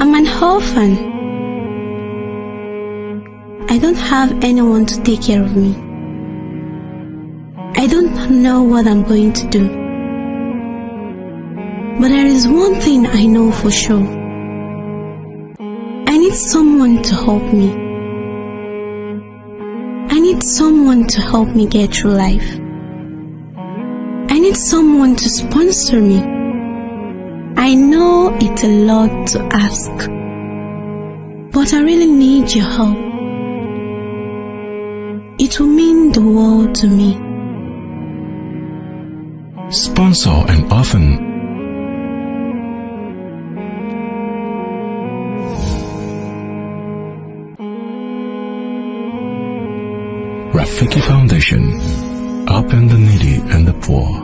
I'm an orphan. I don't have anyone to take care of me. I don't know what I'm going to do. But there is one thing I know for sure. I need someone to help me. I need someone to help me get through life. I need someone to sponsor me. I know it's a lot to ask, but I really need your help. It will mean the world to me. Sponsor an orphan. Rafiki Foundation, helping the needy and the poor.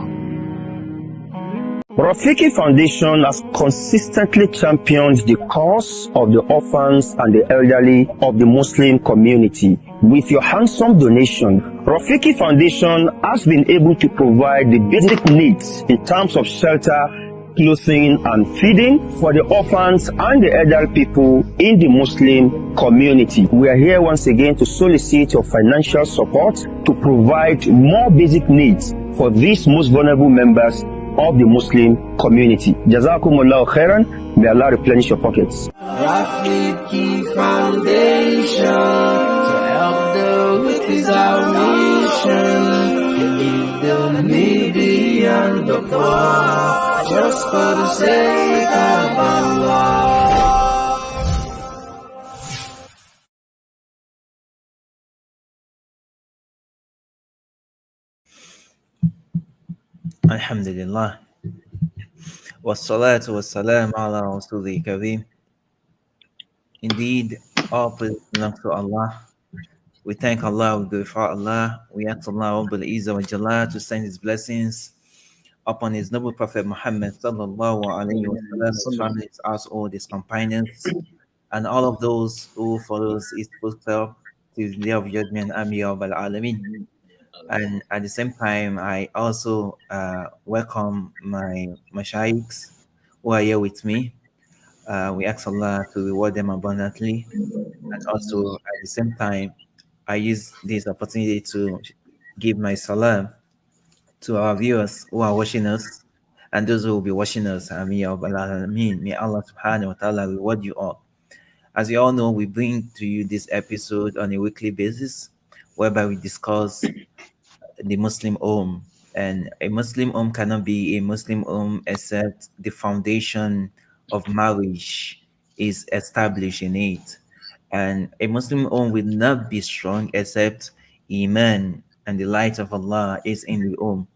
Rafiki Foundation has consistently championed the cause of the orphans and the elderly of the Muslim community. With your handsome donation, Rafiki Foundation has been able to provide the basic needs in terms of shelter, clothing and feeding for the orphans and the elderly people in the Muslim community. We are here once again to solicit your financial support to provide more basic needs for these most vulnerable members of the Muslim community. Jazakumullahu khairan. May Allah replenish your pockets. Rafiki Foundation, to help the weak is our mission. To give the needy and the poor, just for the sake of Allah. Alhamdulillah. Wassalatu wassalamu ala Rasulil Kareem. Indeed, all praise belongs to Allah. We thank Allah, we glorify Allah. We ask Allah Rabbul Izzah wa Jalla to send His blessings upon His noble Prophet Muhammad sallallahu alayhi wa sallam, his family, his household, his companions, and all of those who follows His footsteps to the day of judgment. Amin ya Rabbal Alameen. And at the same time, I also welcome my mashaykhs who are here with me. We ask Allah to reward them abundantly. And also, at the same time, I use this opportunity to give my salam to our viewers who are watching us and those who will be watching us. May Allah subhanahu wa ta'ala reward you all. As you all know, we bring to you this episode on a weekly basis, whereby we discuss the Muslim home. And a Muslim home cannot be a Muslim home except the foundation of marriage is established in it. And a Muslim home will not be strong except Iman and the light of Allah is in the home.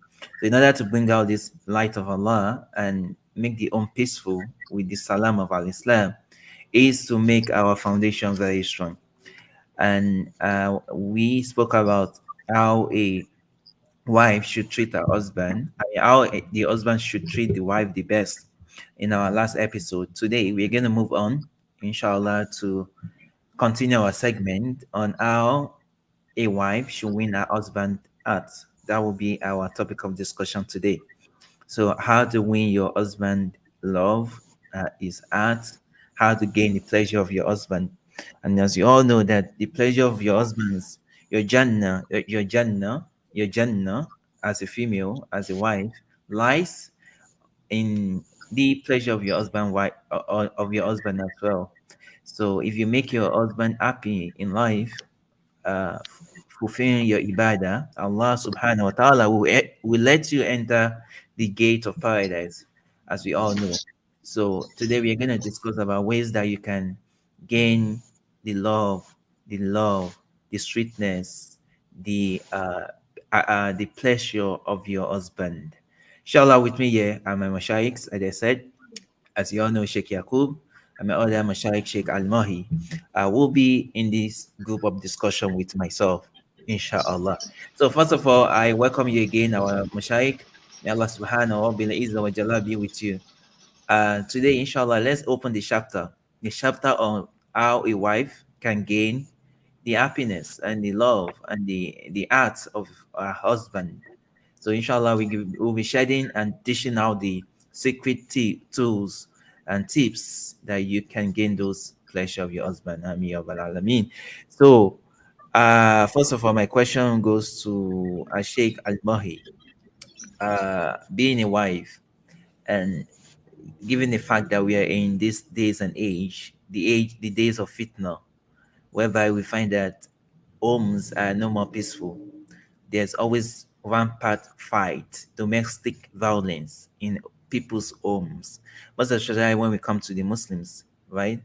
So in order to bring out this light of Allah and make the home peaceful with the salam of Al-Islam is to make our foundation very strong. And we spoke about how a wife should treat her husband, how the husband should treat the wife the best in our last episode. Today, we're going to move on, inshallah, to continue our segment on how a wife should win her husband's heart. That will be our topic of discussion today. So, how to win your husband love, his heart, how to gain the pleasure of your husband. And as you all know, that the pleasure of your husband is your Jannah, as a female, as a wife, lies in the pleasure of your husband, wife, or of your husband as well. So if you make your husband happy in life, fulfilling your ibadah, Allah subhanahu wa ta'ala will let you enter the gate of paradise, as we all know. So today we are going to discuss about ways that you can gain the love, the sweetness, the pleasure of your husband. Inshallah, with me here are my mashaykhs, as I said, as you all know, Sheikh Yaqub, and my other mashaykh, Sheikh Al-Mahi. I will be in this group of discussion with myself, inshallah. So first of all, I welcome you again, our mashaykh. May Allah subhanahu wa ta'ala be with you. Today, inshallah, let's open the chapter on how a wife can gain the happiness and the love and the heart of her husband. So inshallah, we'll be shedding and dishing out the secret tools and tips that you can gain those pleasure of your husband. Ameen ya Rabbal Alameen. So, first of all, my question goes to Sheikh Al Mahi. Being a wife, and given the fact that we are in these days and the days of fitna, whereby we find that homes are no more peaceful. There's always rampant fight, domestic violence in people's homes. Most especially when we come to the Muslims, right?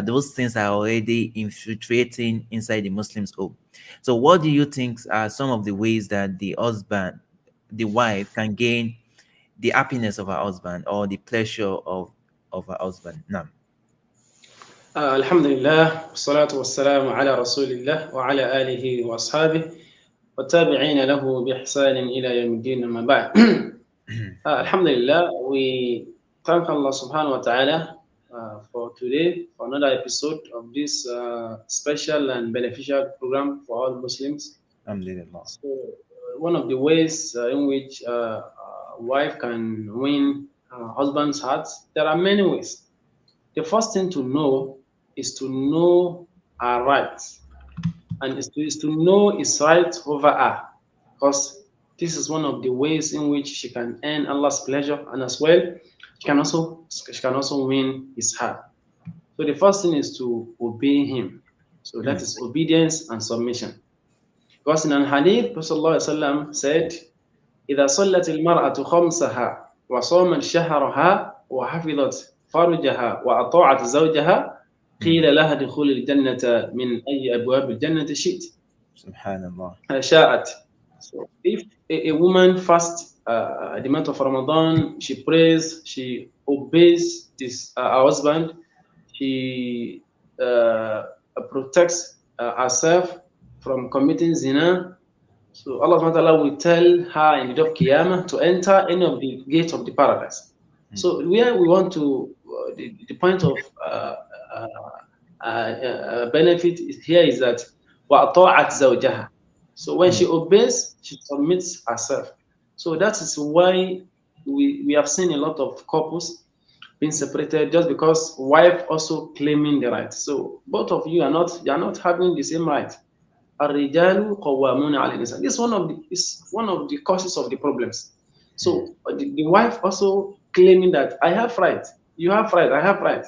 Those things are already infiltrating inside the Muslims' home. So, what do you think are some of the ways that the wife, can gain the happiness of her husband or the pleasure of her husband? Now, الحمد لله والصلاة والسلام على رسول الله وعلى آله وأصحابه والتابعين له بإحسان إلى يوم الدين أما بعد. Alhamdulillah, we thank Allah subhanahu wa ta'ala for today, for another episode of this special and beneficial program for all Muslims. Alhamdulillah. So, one of the ways in which a wife can win her husband's heart, there are many ways. The first thing to know is to know her rights, and is to know his right over her, because this is one of the ways in which she can earn Allah's pleasure, and as well she can also win his heart. So the first thing is to obey him. So that is obedience and submission. Because in an hadith, Prophet ﷺ said, إذا صلت المرأة خمسها وصامت شهرها وحفظت فرجها وأطاعت زوجها قيل لها دخول الجنة من أي أبواب الجنة شئت. Subhanallah. شاءت. So if a woman fasts the month of Ramadan, she prays, she obeys her husband, she protects herself from committing zina, so Allah subhanahu wa ta'ala will tell her in the day of Qiyamah to enter any of the gates of the paradise. So where we want to, the point of benefit here is that وَأَطَاعَتْ زَوْجَهَا. So when she obeys, she submits herself. So that is why we have seen a lot of couples being separated just because wife also claiming the right. So both of you are not having the same right. الرجال قوامون على النساء. This is one of the causes of the problems. So the wife also claiming that I have right, you have right, I have right.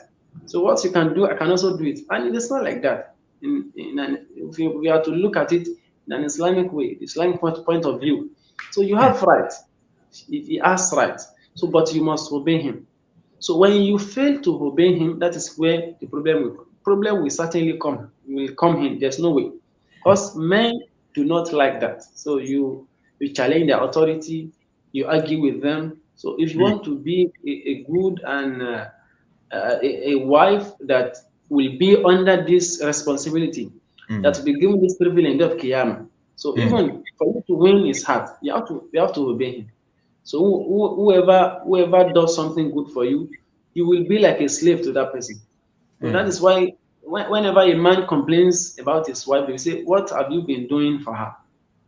So what you can do, I can also do it. And it's not like that. If we are to look at it in an Islamic way, Islamic point of view. So you have right, he has right. So but you must obey him. So when you fail to obey him, that is where the problem will certainly come in. There's no way. Because men do not like that. So you challenge their authority, you argue with them. So if you want to be a good and a wife that will be under this responsibility, that will be given this privilege of Qiyamah. So even for you to win his heart, you have to obey him. So whoever does something good for you, you will be like a slave to that person. So that is why whenever a man complains about his wife, they say, "What have you been doing for her?"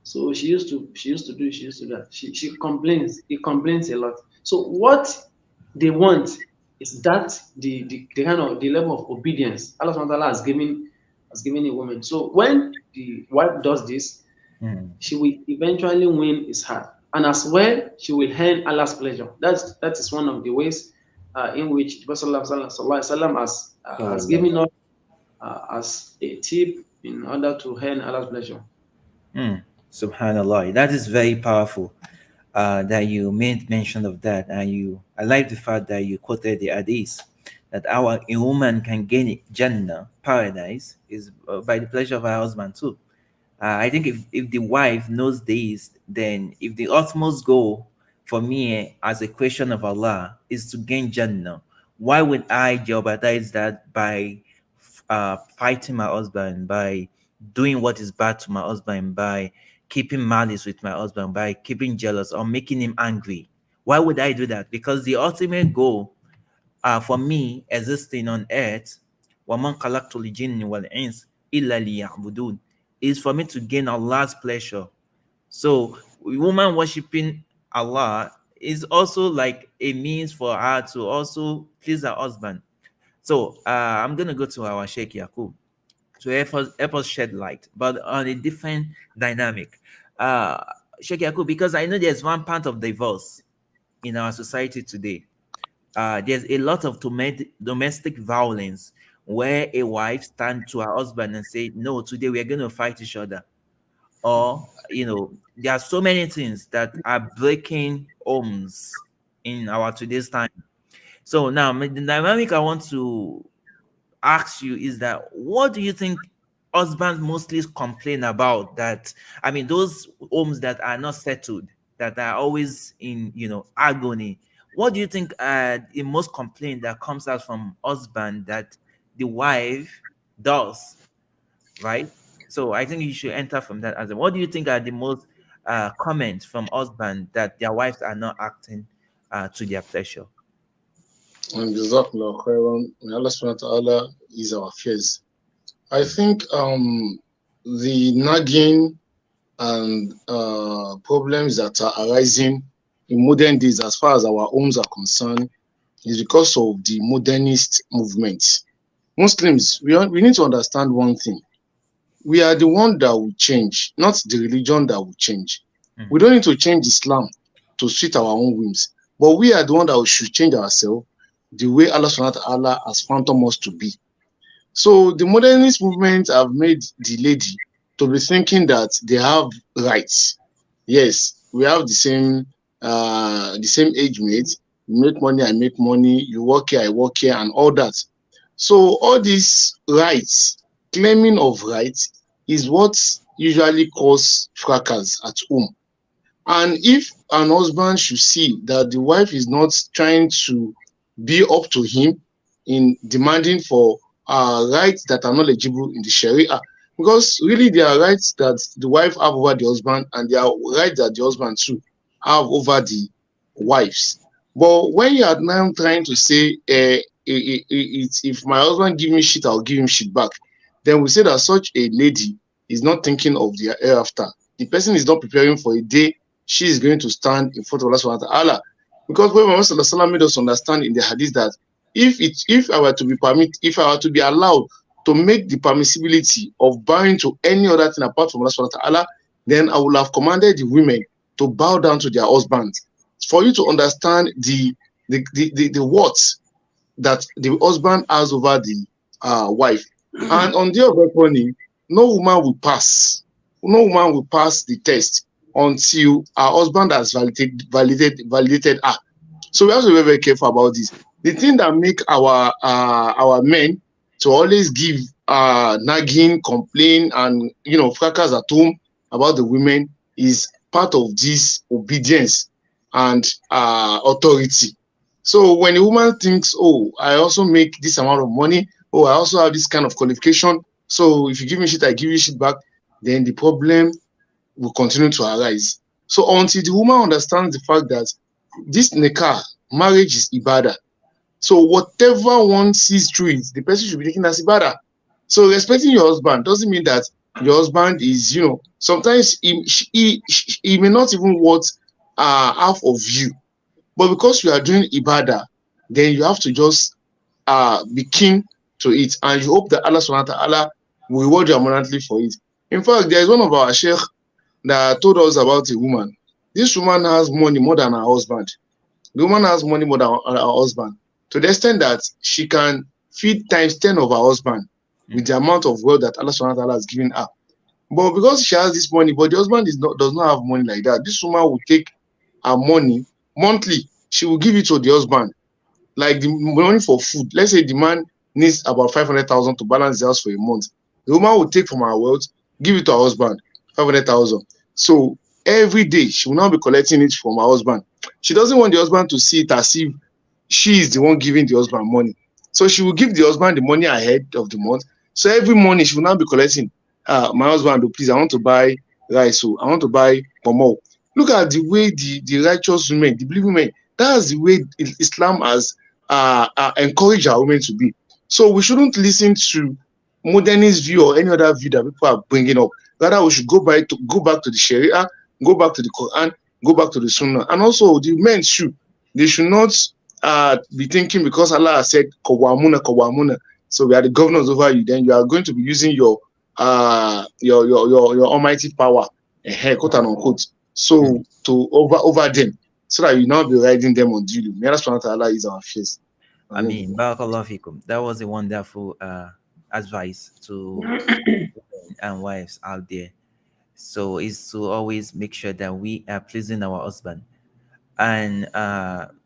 So she used to do that. She complains. He complains a lot. So what they want is that the kind of the level of obedience Allah subhanahu wa ta'ala has given a woman. So when the wife does this, she will eventually win his heart, and as well she will earn Allah's pleasure. That is one of the ways in which the Prophet sallallahu alaihi wasallam has given us as a tip in order to earn Allah's pleasure. Subhanallah, that is very powerful. That you made mention of that, and I like the fact that you quoted the hadith that a woman can gain Jannah, paradise, is by the pleasure of her husband too. I think if the wife knows this, then if the utmost goal for me as a question of Allah is to gain Jannah, why would I jeopardize that by fighting my husband, by doing what is bad to my husband, by keeping malice with my husband, by keeping jealous or making him angry? Why would I do that? Because the ultimate goal for me existing on earth, وَمَنْ خَلَقْتُ الْجِنِّ وَالْإِنسِ إِلَّا لِيَعْبُدُونَ, is for me to gain Allah's pleasure. So, a woman worshiping Allah is also like a means for her to also please her husband. So I'm gonna go to our Sheikh Yakub to help us shed light, but on a different dynamic. Sheikh Yakub, because I know there's one part of divorce in our society today. There's a lot of domestic violence where a wife stands to her husband and say, "No, today we are going to fight each other." Or, there are so many things that are breaking homes in our today's time. So now, the dynamic I want to ask you is that what do you think husbands mostly complain about? That, I mean, those homes that are not settled, that are always in agony. What do you think the most complaint that comes out from husband that the wife does, right? So I think you should enter from that as well. What do you think are the most comments from husband that their wives are not acting to their pleasure? And Jazakallah khairan. May Allah subhanahu wa ta'ala ease our fears. I think the nagging and problems that are arising in modern days as far as our homes are concerned is because of the modernist movement. Muslims, we need to understand one thing. We are the one that will change, not the religion that will change. Mhm. We don't need to change Islam to suit our own whims, but we are the one that should change ourselves the way Allah subhanahu wa ta'ala has phantom us to be. So the modernist movement have made the lady to be thinking that they have rights. Yes, we have the same age mate. You make money, I make money. You work here, I work here, and all that. So all these rights, claiming of rights, is what usually cause fracas at home. And if an husband should see that the wife is not trying to be up to him in demanding for rights that are not legible in the Sharia, because really there are rights that the wife have over the husband, and there are rights that the husband too have over the wives. But when you are now trying to say, if my husband give me shit, I'll give him shit back, then we say that such a lady is not thinking of the hereafter. The person is not preparing for a day she is going to stand in front of Allah subhanahu wa ta'ala. Because when Muhammad sallallahu alaihi wasallam made us understand in the hadith that if I were to be allowed to make the permissibility of bowing to any other thing apart from Allah subhanahu wa ta'ala, then I would have commanded the women to bow down to their husbands. For you to understand the words that the husband has over the wife. And on the other reckoning, no woman will pass the test until her husband has validated her. So we have to be very, very careful about this. The thing that make our men to always give nagging, complain, and fracas at home about the women is part of this obedience and authority. So when a woman thinks, oh, I also make this amount of money, oh, I also have this kind of qualification, so if you give me shit, I give you shit back, then the problem will continue to arise. So until the woman understands the fact that this nikah, marriage is ibadah. So whatever one sees through it, the person should be taking as ibadah. So respecting your husband doesn't mean that your husband is, sometimes he may not even want half of you. But because you are doing ibadah, then you have to just be keen to it. And you hope that Allah subhanahu wa ta'ala will reward you abundantly for it. In fact, there is one of our sheikh that told us about a woman. This woman has money more than her husband. The woman has money more than her husband, to the extent that she can feed times 10 of her husband with the amount of wealth that Allah subhanahu wa ta'ala has given her. But because she has this money, but the husband does not have money like that, this woman will take her money monthly. She will give it to the husband, like the money for food. Let's say the man needs about 500,000 to balance the house for a month. The woman will take from her wealth, give it to her husband, 500,000. So every day she will now be collecting it from her husband. She doesn't want the husband to see it as if she is the one giving the husband money. So she will give the husband the money ahead of the month. So every morning she will now be collecting. My husband, oh, please, I want to buy rice. So I want to buy pomo. Look at the way the righteous women, the believing women, that's the way Islam has encouraged our women to be. So we shouldn't listen to modernist view or any other view that people are bringing up. Rather, we should go back to the Sharia, go back to the Quran, go back to the sunnah. And also the men they should not be thinking because Allah has said kawamuna kawamuna, so we are the governors over you, then you are going to be using your almighty power, quote and unquote, so to over them, so that you not be riding them on duty. May Allah subhanahu wa ta'ala is our face. I mean, barakallahu fikum. That was a wonderful advice to women and wives out there. So is to always make sure that we are pleasing our husband. And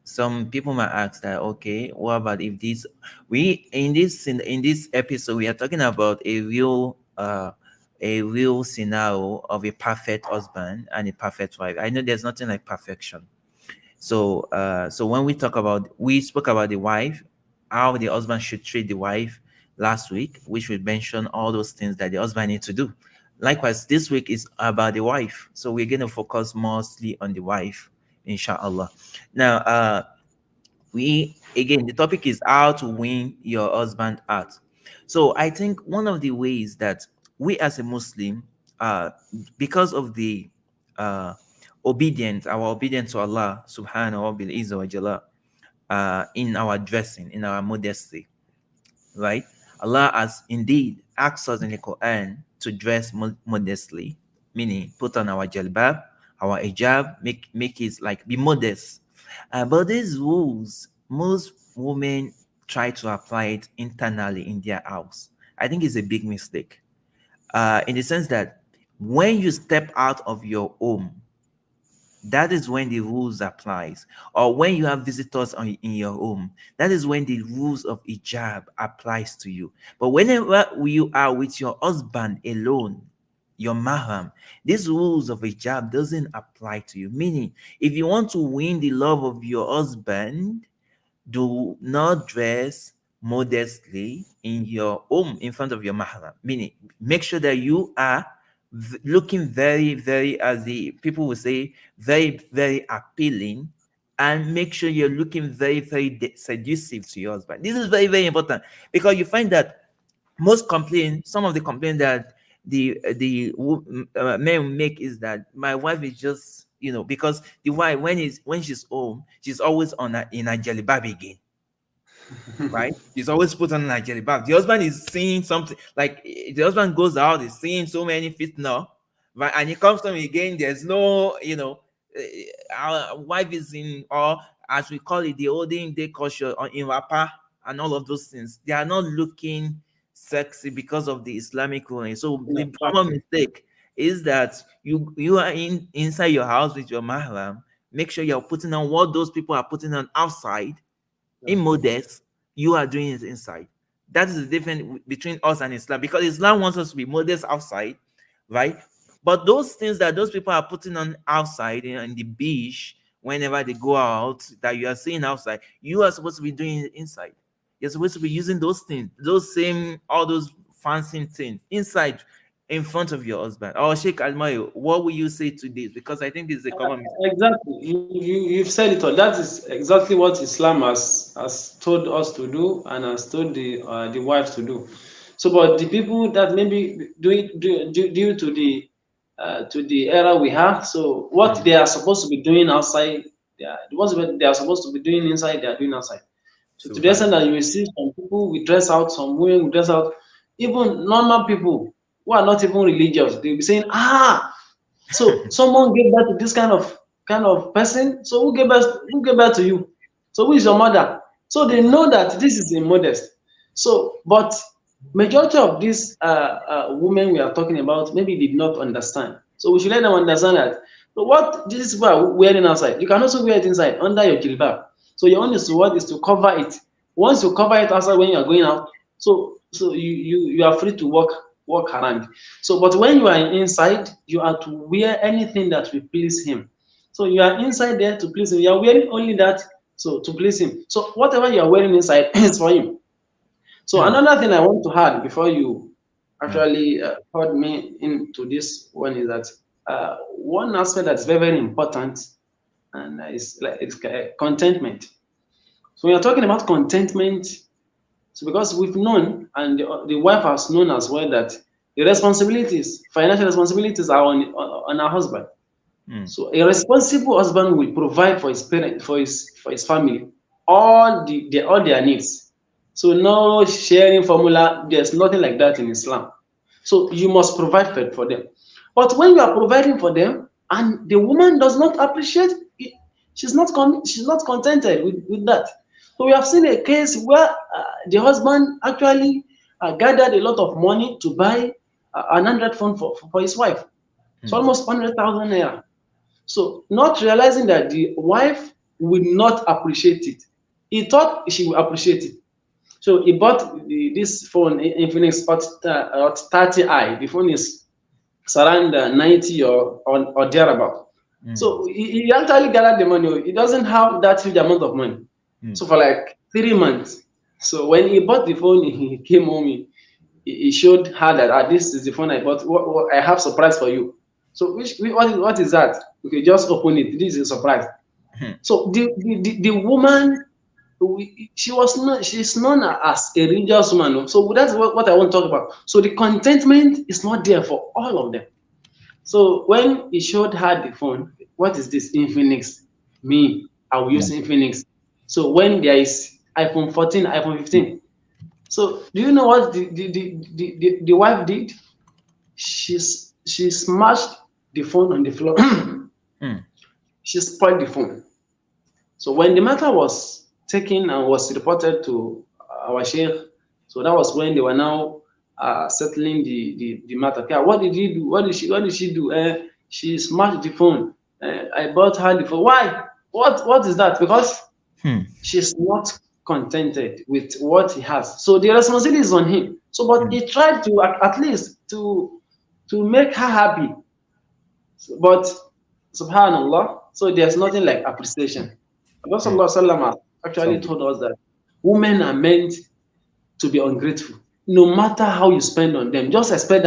some people might ask that, okay, what about if this in this episode we are talking about a real scenario of a perfect husband and a perfect wife. I know there's nothing like perfection. So when we spoke about the wife, how the husband should treat the wife last week, which we mentioned all those things that the husband needs to do. Likewise, this week is about the wife. So we're going to focus mostly on the wife, inshallah. Now, the topic is how to win your husband's heart. So I think one of the ways that we as a Muslim, because of the our obedience to Allah subhanahu wa ta'ala, in our dressing, in our modesty, right? Allah has indeed asked us in the Quran to dress modestly, meaning put on our jalbab, our hijab, make it like be modest. But these rules, most women try to apply it internally in their house. I think it's a big mistake, in the sense that when you step out of your home, that is when the rules applies. Or when you have visitors in your home, that is when the rules of hijab applies to you. But whenever you are with your husband alone, your mahram, these rules of hijab doesn't apply to you. Meaning, if you want to win the love of your husband, do not dress modestly in your home in front of your mahram. Meaning, make sure that you are looking very, very, as the people will say, very, very appealing, and make sure you're looking very, very seductive to your husband. This is very, very important, because you find that some of the complaints that the men make is that my wife is just, because the wife, when she's home, she's always in a jalibab again. Right? He's always put on a jalibab. The husband is seeing something, like the husband goes out, is seeing so many fitna, right? And he comes home again, there's no, our wife is in, or as we call it, the olden day culture, in wrapper and all of those things. They are not looking sexy because of the Islamic ruling. So the common mistake is that you are inside your house with your mahram. Make sure you're putting on what those people are putting on outside. Immodest, you are doing it inside. That is the difference between us and Islam, because Islam wants us to be modest outside, right? But those things that those people are putting on outside in the beach, whenever they go out, that you are seeing outside, you are supposed to be doing it inside. You're supposed to be using those things, all those fancy things inside, in front of your husband. Or Sheikh Almayo, what will you say to this? Because I think this is a common mistake. Exactly. You've said it all. That is exactly what Islam has told us to do, and has told the wives to do. So, but the people that maybe due to the era we have, so what they are supposed to be doing outside, what they are supposed to be doing inside, they are doing outside. So to the extent that you will see some people we dress out, some women we dress out, even normal people who are not even religious, they'll be saying, so someone gave birth to this kind of person. So who gave birth to you? So who is your mother? So they know that this is immodest. So, but majority of these women we are talking about maybe did not understand. So we should let them understand that. So what these people are wearing outside, you can also wear it inside under your jilbab. So your only what is to cover it. Once you cover it outside when you are going out, so you are free to walk around. So, but when you are inside, you are to wear anything that will please him. So you are inside there to please him. You are wearing only that, so to please him. So whatever you are wearing inside is for him. So another thing I want to add before you actually heard me into this one is that one aspect that's very, very important, and it's contentment. So we are talking about contentment. So because we've known, and the wife has known as well, that the responsibilities, financial responsibilities, are on our husband. So a responsible husband will provide for his parent, for his family, all all their needs. So no sharing formula. There's nothing like that in Islam. So you must provide for them. But when you are providing for them and the woman does not appreciate it, she's not contented with that. So we have seen a case where the husband actually gathered a lot of money to buy an Android phone for his wife. It's almost 100,000 naira. So not realizing that the wife will not appreciate it. He thought she will appreciate it. So he bought this phone, Infinix Hot 30i. The phone is around 90 or thereabout. So he actually gathered the money. He doesn't have that huge amount of money. So for like 3 months. So when he bought the phone, he came home. He showed her that this is the phone I bought. What I have surprise for you. So what is that? Okay, just open it. This is a surprise. So the woman, she's known as a religious woman. So that's what I want to talk about. So the contentment is not there for all of them. So when he showed her the phone, what is this? Infinix. Me, I will use Infinix. So when there is iPhone 14, iPhone 15. So do you know what the wife did? She smashed the phone on the floor. She spoiled the phone. So when the matter was taken and was reported to our sheikh, so that was when they were now settling the matter. Okay, what did he do? What did she do? She smashed the phone. I bought her the phone. Why? What is that? Because she's not contented with what he has. So the responsibility is on him. So, but he tried to at least to make her happy. But subhanallah, so there's nothing like appreciation. Prophet ﷺ actually told us that women are meant to be ungrateful. No matter how you spend on them, just expect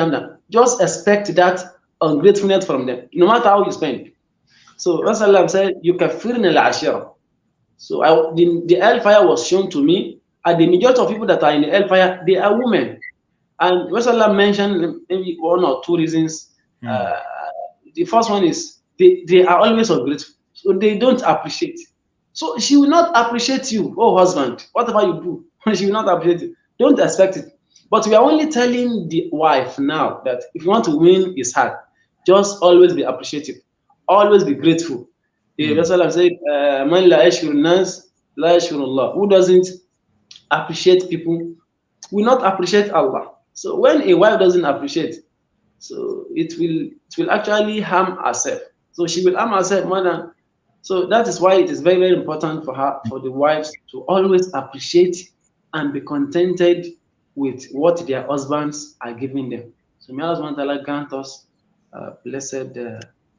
that ungratefulness from them, no matter how you spend. So Rasulullah said, "You kafirna al-ashira." So the hellfire was shown to me, and the majority of people that are in the hellfire, they are women. And Rasulullah mentioned maybe 1 or 2 reasons. The first one is they are always ungrateful, so they don't appreciate. So she will not appreciate you, oh husband, whatever you do, she will not appreciate it. Don't expect it. But we are only telling the wife now that if you want to win his heart, just always be appreciative, always be grateful. The Rasulullah said, "Man la yashkur nas, la yashkur Allah." Who doesn't appreciate people will not appreciate Allah. So when a wife doesn't appreciate, so it will actually harm herself. So she will harm herself more than. So that is why it is very, very important for the wives to always appreciate and be contented with what their husbands are giving them. So may Allah grant us blessed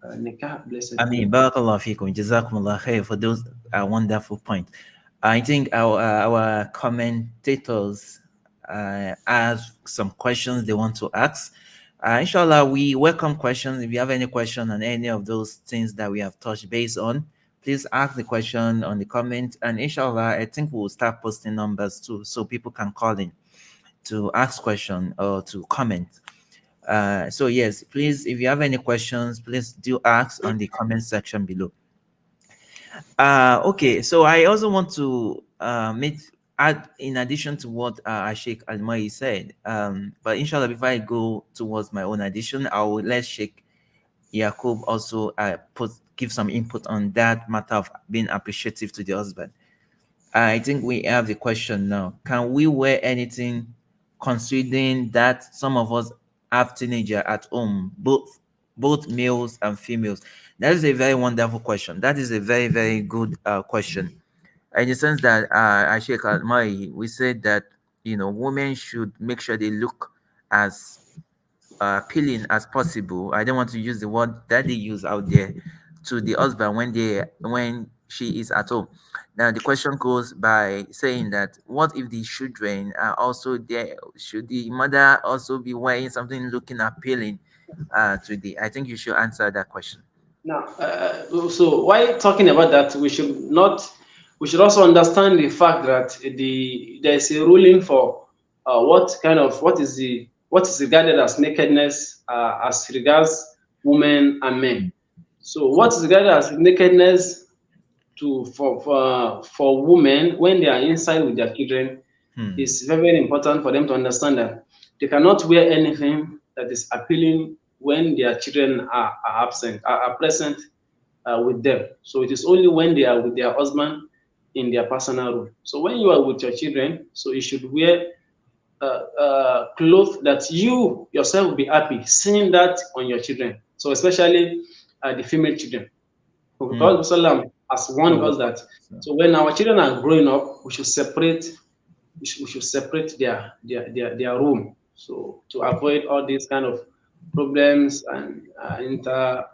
nikah, blessed. Ameen. Barakallahu feekum. Jazakumullah khair for those wonderful points. I think our commentators ask some questions they want to ask. Inshallah, we welcome questions. If you have any question on any of those things that we have touched base on, please ask the question on the comment. And inshallah, I think we'll start posting numbers too, so people can call in to ask question or to comment. So yes, please, if you have any questions, please do ask on the comment section below. Okay, so I also want to add in addition to what Sheikh Al-Mai said, but inshallah, before I go towards my own addition, I will let Sheikh Yaqub also give some input on that matter of being appreciative to the husband. I think we have the question now. Can we wear anything considering that some of us have teenagers at home, both males and females? That is a very wonderful question. That is a very, very good question. In the sense that Sheikh Al-Mai, we said that women should make sure they look as appealing as possible. I don't want to use the word that they use out there to the husband when she is at home. Now the question goes by saying that what if the children are also there? Should the mother also be wearing something looking appealing to the? I think you should answer that question. Now, so while talking about that, we should also understand the fact that there is a ruling for what is regarded as nakedness as regards women and men. So what is regarded as nakedness for women when they are inside with their children is very, very important for them to understand that they cannot wear anything that is appealing when their children are absent, are present with them. So it is only when they are with their husband in their personal room. So when you are with your children, so you should wear clothes that you yourself will be happy seeing that on your children. So especially the female children. Because Prophet has warned us that so when our children are growing up, we should separate their room. So to avoid all these kind of problems and a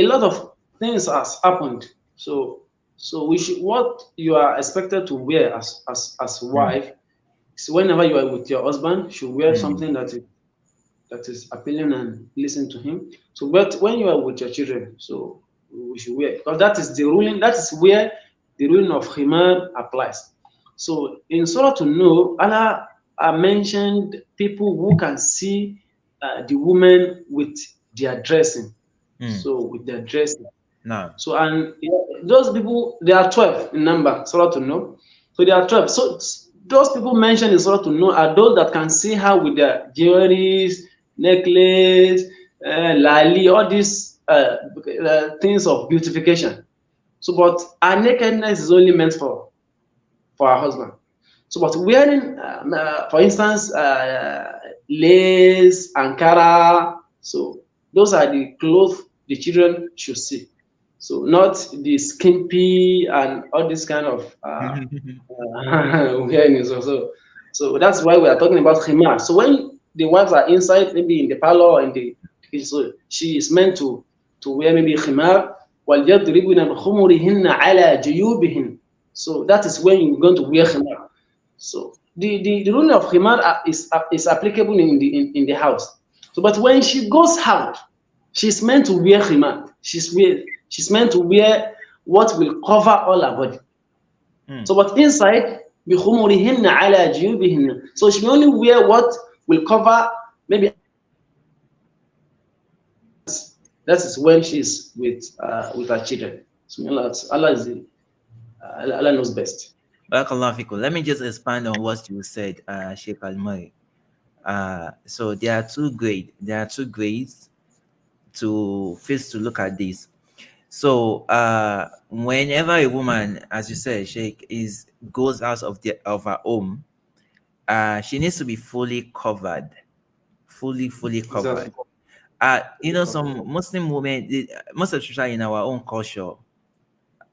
lot of things has happened. So we should what you are expected to wear as wife. So whenever you are with your husband, you should wear something that is appealing and listen to him. So, but when you are with your children, so we should wear because that is the ruling. That is where the ruling of khimar applies. So, in Surah to know, Allah mentioned people who can see the women with their dressing. So, with their dressing. No. So, and those people, they are 12 in number. Surah to know. So, they are 12. So, those people mentioned in Surah to know are those that can see her with their jewelries, necklace, lali, all these things of beautification. So, but our nakedness is only meant for our husband. So, but wearing, for instance, lace, ankara, so those are the clothes the children should see. So, not the skimpy and all this kind of wearing. So that's why we are talking about khimar. So when the wives are inside, maybe in the parlor or in the kitchen, so she is meant to wear maybe khimar. وَلْيَضْرِبْنَ بِخُمُرِهِنَّ عَلَى جُيُوبِهِنَّ. So that is when you're going to wear khimar. So the rule of khimar is applicable in the house. So but when she goes out, she's meant to wear khimar. She's meant to wear what will cover all her body. So but inside, بِخُمُرِهِنَّ عَلَى جُيُوبِهِنَّ. So she only wear what will cover maybe. That is when she's with her children. So Allah knows best. Barakallahu fikum. Let me just expand on what you said, Sheikh Al-Mari. So there are two grades to face to look at this. So whenever a woman, as you said, Sheikh, goes out of her home, she needs to be fully covered. Fully covered. Exactly. Some Muslim women, most especially in our own culture,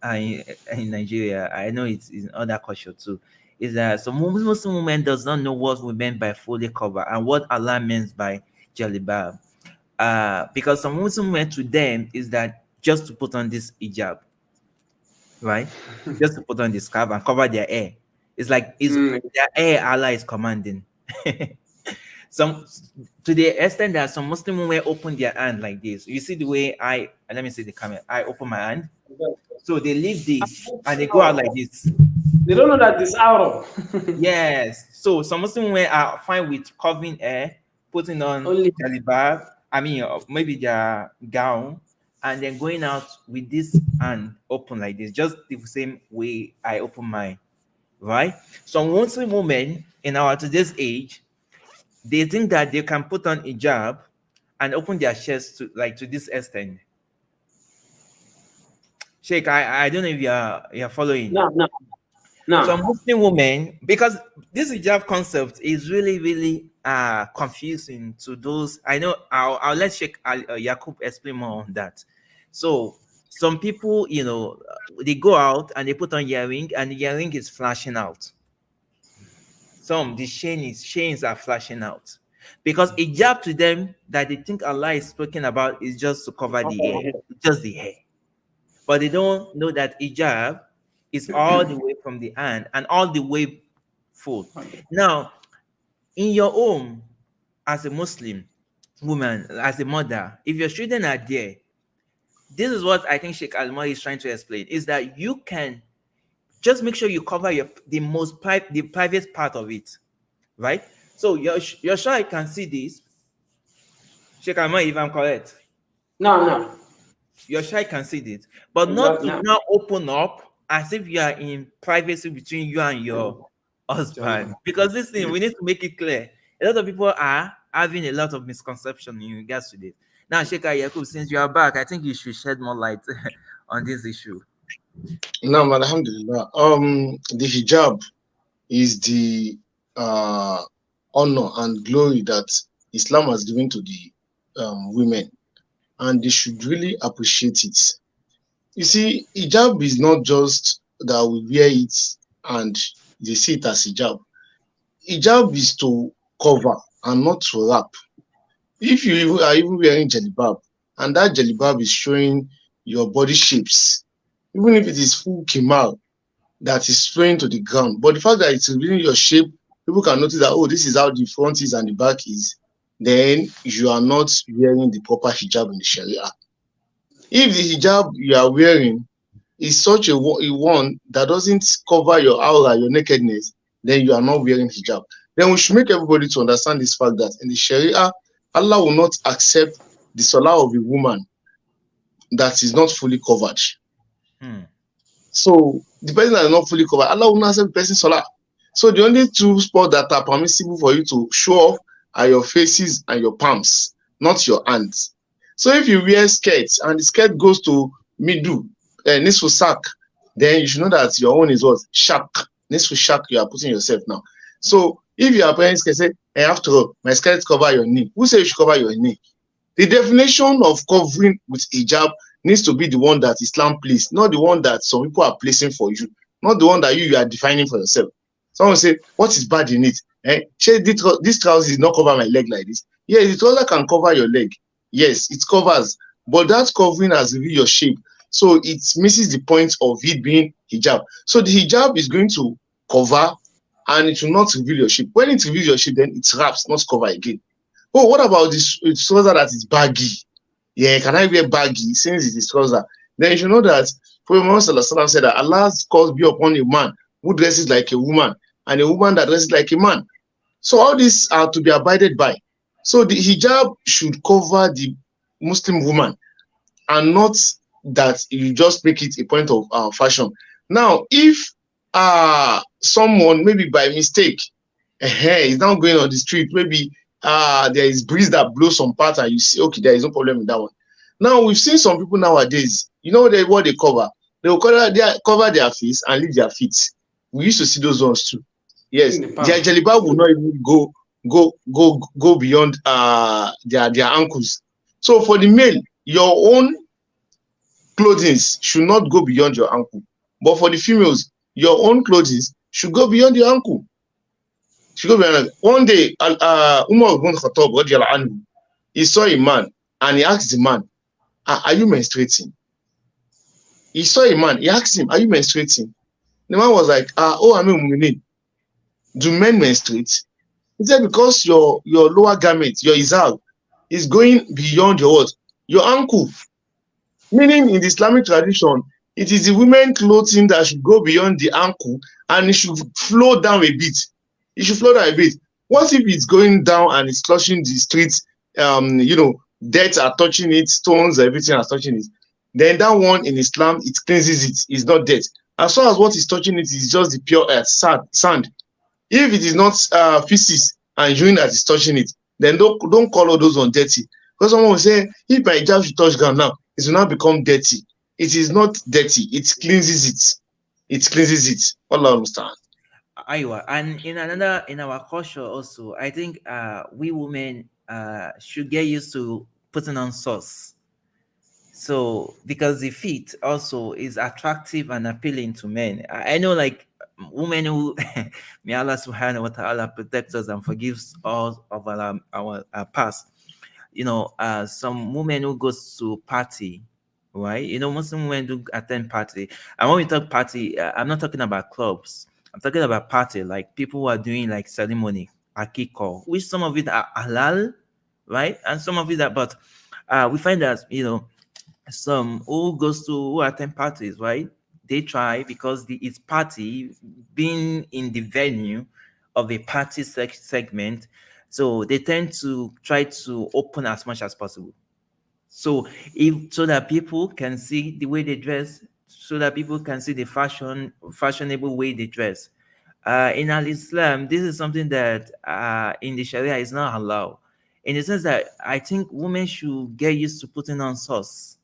in Nigeria, I know it's in other culture too, is that some Muslim women does not know what we meant by fully covered and what Allah means by jalibab. Because some Muslim women, to them, is that just to put on this hijab, right? Just to put on this scarf and cover their hair. It's like their hair Allah is commanding. Some, to the extent that some Muslim women open their hand like this. You see the way let me see the camera. I open my hand. So they leave this and they go out like this. They don't know that it's out. Yes. So some Muslim women are fine with covering hair, putting on jalibab, maybe their gown, and then going out with this hand open like this, just the same way I open mine, right? Some Muslim women in our today's age, they think that they can put on hijab and open their chest to this extent. Sheikh, I don't know if you're following. No. Some Muslim women, because this hijab concept is really, really confusing to those. I know I'll let Sheikh Yaqub explain more on that. So some people, they go out and they put on earring and the earring is flashing out. The chains are flashing out. Because hijab to them that they think Allah is speaking about is just to cover the hair, just the hair. But they don't know that hijab is all the way from the hand and all the way full. Now, in your home, as a Muslim woman, as a mother, if your children are there, this is what I think Sheikh Al-Mari is trying to explain, is that you can just make sure you cover the private part of it, right? So your child can see this. Sheikh Al-Mari, if I'm correct. No. Your child can see it, but not to Exactly. now open up as if you are in privacy between you and your husband. Because this thing, we need to make it clear. A lot of people are having a lot of misconception in regards to this. Now, Sheikh Yakub, since you are back, I think you should shed more light on this issue. Now, alhamdulillah. The hijab is the honor and glory that Islam has given to the women, and they should really appreciate it. You see, hijab is not just that we wear it and they see it as hijab. Hijab is to cover and not to wrap. If you are even wearing jalibab and that jalibab is showing your body shapes, even if it is full kimal that is spraying to the ground, but the fact that it's revealing your shape, people can notice that, oh, this is how the front is and the back is, then you are not wearing the proper hijab in the Sharia. If the hijab you are wearing is such a one that doesn't cover your aura, your nakedness, then you are not wearing hijab. Then we should make everybody to understand this fact that in the Sharia, Allah will not accept the salah of a woman that is not fully covered. So the person that is not fully covered, Allah will not accept the person's salah. So the only two spots that are permissible for you to show off are your faces and your palms, not your hands. So if you wear skirts and the skirt goes to middle, nisfu sak, then you should know that your own is what? Shak. Nisfu shak, you are putting yourself now. So if your parents can say, hey, after all, my skirt cover your knee. Who says you should cover your knee? The definition of covering with hijab needs to be the one that Islam places, not the one that some people are placing for you, not the one that you are defining for yourself. Someone say, what is bad in it? This trouser is not cover my leg like this. Yeah, the trouser can cover your leg. Yes, it covers, but that covering has revealed your shape. So it misses the point of it being hijab. So the hijab is going to cover and it will not reveal your shape. When it reveals your shape, then it wraps, not cover again. Oh, what about this trouser that is baggy? Yeah, can I wear baggy since it is trouser? Then you should know that Prophet Muhammad said that Allah's cause be upon a man who dresses like a woman and a woman that dresses like a man. So all these are to be abided by. So the hijab should cover the Muslim woman and not that you just make it a point of fashion. Now, if someone maybe by mistake is now going on the street, maybe there is breeze that blows some part and you see, okay, there is no problem with that one. Now, we've seen some people nowadays, you know what they cover? They will cover their face and leave their feet. We used to see those ones too. Yes, their jalibab will not even go beyond their ankles. So for the male, your own clothing should not go beyond your ankle. But for the females, your own clothing should go beyond your ankle. One day, Umar ibn Khattab, he saw a man and he asked the man, are you menstruating? He saw a man, he asked him, are you menstruating? The man was like, oh, I mean, do men menstruate? He said, because your lower garment, your izar, is going beyond your what? Your ankle. Meaning in the Islamic tradition, it is the women clothing that should go beyond the ankle and it should flow down a bit. It should flow down a bit. What if it's going down and it's touching the streets, dirt are touching it, stones, everything are touching it? Then that one in Islam, it cleanses it. It's not dirt. As far as what is touching it is just the pure earth, sand. If it is not feces and urine that is touching it, then don't call all those on dirty. Because someone will say, if my hijab should touch ground now, it will not become dirty. It is not dirty. It cleanses it. It cleanses it. Allah understand. Aywa. And in our culture also, I think we women should get used to putting on socks. So because the feet also is attractive and appealing to men. I know, like, women who may Allah subhanahu wa ta'ala protect us and forgives all of our past. Some women who goes to party, right? Muslim women do attend party. And when we talk party, I'm not talking about clubs. I'm talking about party, like people who are doing like ceremony, akiko, which some of it are halal, right? And some of it are, but we find that, some who attend parties, right? They try because it's party, being in the venue of a party segment. So they tend to try to open as much as possible. So so that people can see the way they dress, so that people can see the fashionable way they dress. In Al Islam, this is something that in the Sharia is not allowed. In the sense that I think women should get used to putting on socks,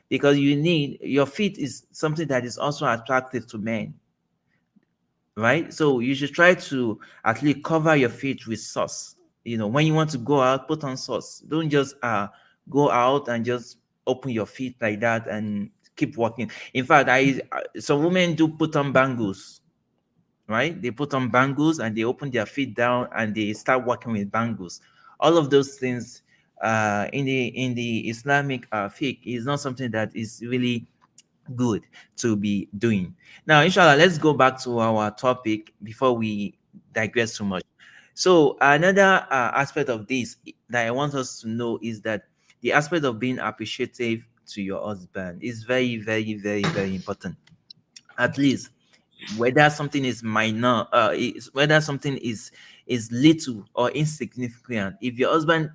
because your feet is something that is also attractive to men, right? So you should try to at least cover your feet with socks. When you want to go out, put on socks. Don't just go out and just open your feet like that and keep walking. In fact, some women do put on bangles, right? They put on bangles and they open their feet down and they start walking with bangles. All of those things in the Islamic fiqh is not something that is really good to be doing. Now, inshallah, let's go back to our topic before we digress too much. So another aspect of this that I want us to know is that the aspect of being appreciative to your husband is very, very, very, very important. At least whether something is minor, whether something is little or insignificant, if your husband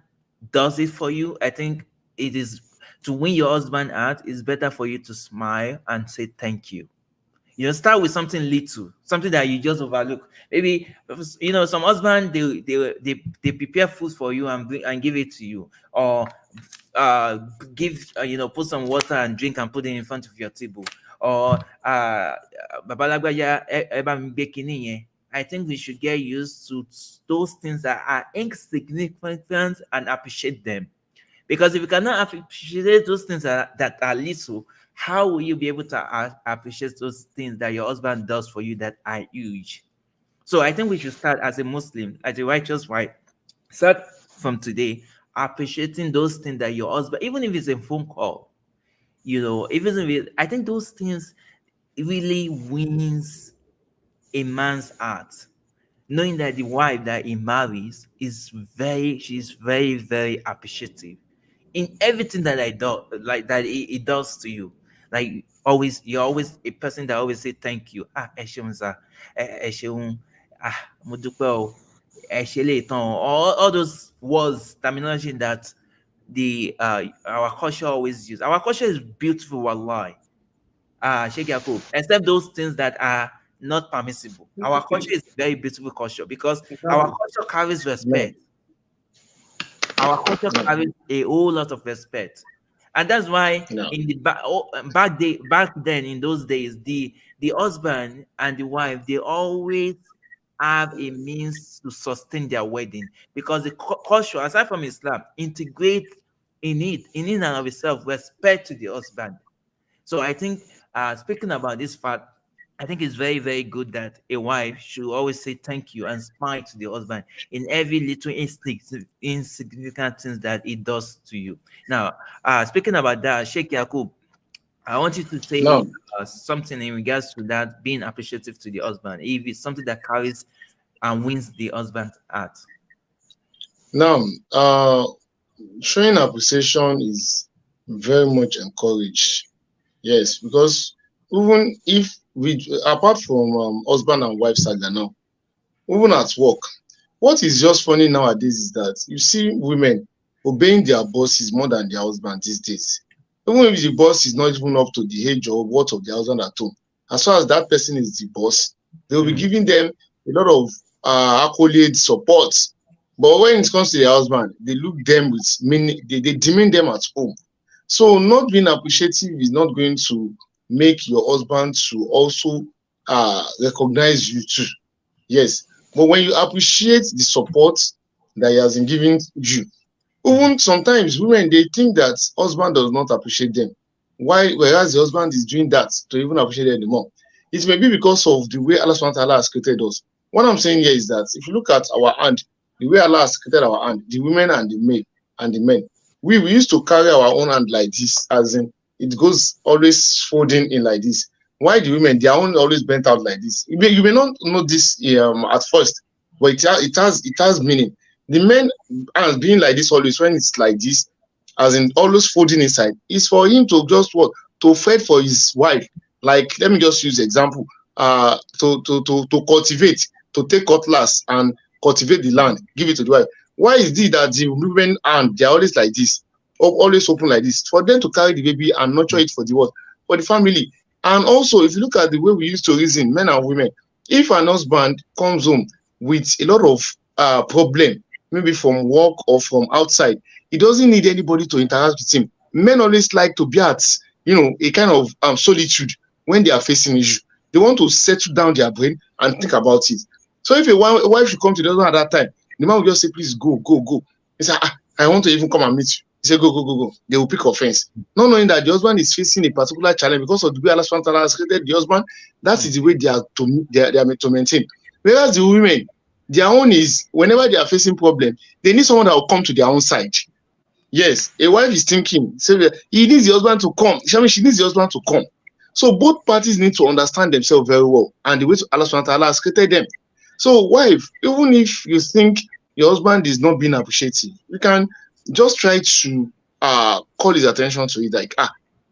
does it for you, I think it is to win your husband heart. It's better for you to smile and say thank you. Start with something little, something that you just overlook. Maybe some husband they prepare food for you and give it to you, or put some water and drink and put it in front of your table, or I think we should get used to those things that are insignificant and appreciate them. Because if you cannot appreciate those things that are little, how will you be able to appreciate those things that your husband does for you that are huge? So I think we should start as a Muslim, as a righteous wife, start from today appreciating those things that your husband, even if it's a phone call, I think those things really wins a man's heart. Knowing that the wife that he marries she's very, very appreciative in everything that I do, like that he does to you. Like you're always a person that always say thank you. All those words, terminology that our culture always use. Our culture is beautiful, wallahi. Sheikh Yaqub, except those things that are not permissible. Our culture is very beautiful culture because our culture carries respect. Our culture carries a whole lot of respect, and that's why in the back then in those days, the husband and the wife, they always have a means to sustain their wedding, because the culture, aside from Islam, integrate in and of itself respect to the husband. So I think speaking about this fact, I think it's very, very good that a wife should always say thank you and smile to the husband in every little insignificant things that he does to you. Now, speaking about that, Sheikh Yaqub, I want you to say something in regards to that, being appreciative to the husband, if it's something that carries and wins the husband's heart. Now, showing appreciation is very much encouraged. Yes, because even if apart from husband and wife saga now, even at work, what is just funny nowadays is that you see women obeying their bosses more than their husband these days. Even if the boss is not even up to the age or what of their husband at home, as far as that person is the boss, they will be giving them a lot of accolades, support. But when it comes to their husband, they look them with meaning, they demean them at home. So not being appreciative is not going to make your husband to also recognize you too. Yes, but when you appreciate the support that he has been giving you, even sometimes women, they think that husband does not appreciate them. Why? Whereas the husband is doing that to even appreciate them more. It may be because of the way Allah SWT has created us. What I'm saying here is that if you look at our hand, the way Allah has created our hand, the women and the men, we used to carry our own hand like this, as in it goes always folding in like this. Why the women, their own always bent out like this? You may not know this at first, but it has meaning. The men hands being like this always, when it's like this, as in always folding inside, is for him to just to fed for his wife. Like, let me just use example, to cultivate, to take cutlass and cultivate the land, give it to the wife. Why is it that the women and they're always like this? always open like this, for them to carry the baby and nurture it for the what? For the family. And also, if you look at the way we used to reason, men and women, if an husband comes home with a lot of problem, maybe from work or from outside, he doesn't need anybody to interact with him. Men always like to be at, a kind of solitude when they are facing issue. They want to settle down their brain and think about it. So if a wife should come to the husband at that time, the man will just say, please go, go, go. He say, I want to even come and meet you. He say, go, go, go, go. They will pick offense. Not knowing that the husband is facing a particular challenge because of the way Allah subhanahu wa ta'ala has created the husband. That is the way they are meant to maintain. Whereas the women, their own is, whenever they are facing problem, they need someone that will come to their own side. Yes, a wife is thinking, so he needs the husband to come. She needs the husband to come. So both parties need to understand themselves very well and the way Allah subhanahu wa ta'ala has created them. So wife, even if you think your husband is not being appreciative, you can just try to call his attention to it, like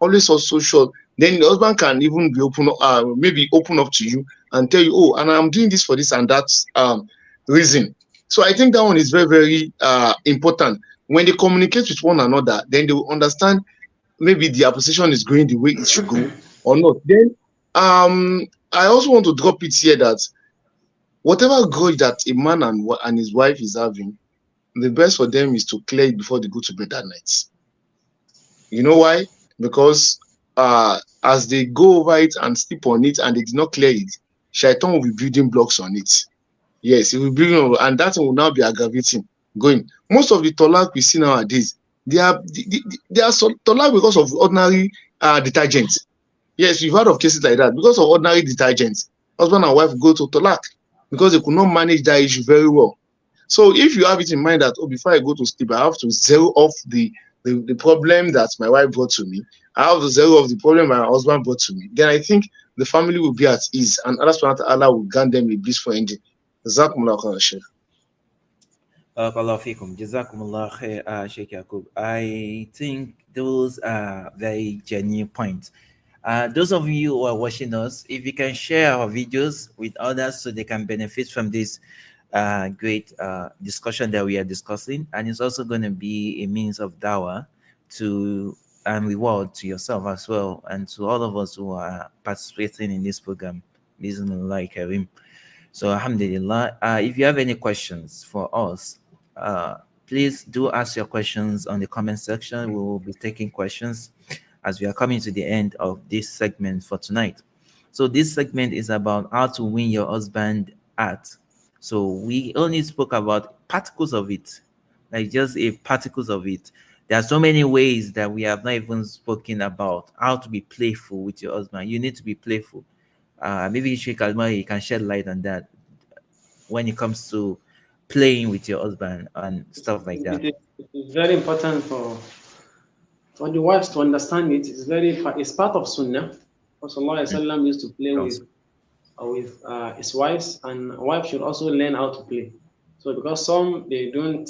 always also short. Then the husband can even be maybe open up to you and tell you, oh, and I'm doing this for this and that reason. So I think that one is very, very important. When they communicate with one another, then they will understand maybe the appreciation is going the way it should go or not. Then I also want to drop it here that whatever grudge that a man and his wife is having, the best for them is to clear it before they go to bed that night. You know why? Because as they go over it and sleep on it and they did not clear it, Shaitan will be building blocks on it. Yes, it will be, and that will now be aggravating. Going. Most of the talaq we see nowadays, they are talaq because of ordinary detergents. Yes, we've heard of cases like that. Because of ordinary detergents, husband and wife go to talaq because they could not manage that issue very well. So if you have it in mind that, before I go to sleep, I have to zero off the problem that my wife brought to me, I have to zero off the problem my husband brought to me, then I think the family will be at ease and Allah subhanahu wa ta'ala will grant them a blissful ending. Jazakumullah khairan, Sheikh. Jazakumullah khair, Sheikh Yaqub. I think those are very genuine points. Those of you who are watching us, if you can share our videos with others so they can benefit from this great discussion that we are discussing, and it's also going to be a means of dawah and reward to yourself as well, and to all of us who are participating in this program. Bismillah Karim. So alhamdulillah, if you have any questions for us, please do ask your questions on the comment section. We will be taking questions as we are coming to the end of this segment for tonight. So this segment is about how to win your husband heart. So we only spoke about particles of it, like just particles of it. There are so many ways that we have not even spoken about how to be playful with your husband. You need to be playful. Maybe Sheikh Almari can shed light on that when it comes to playing with your husband and stuff like that. It's very important for the wives to understand it. It's part of Sunnah. Rasulullah used to play with his wives, and a wife should also learn how to play. So because some I don't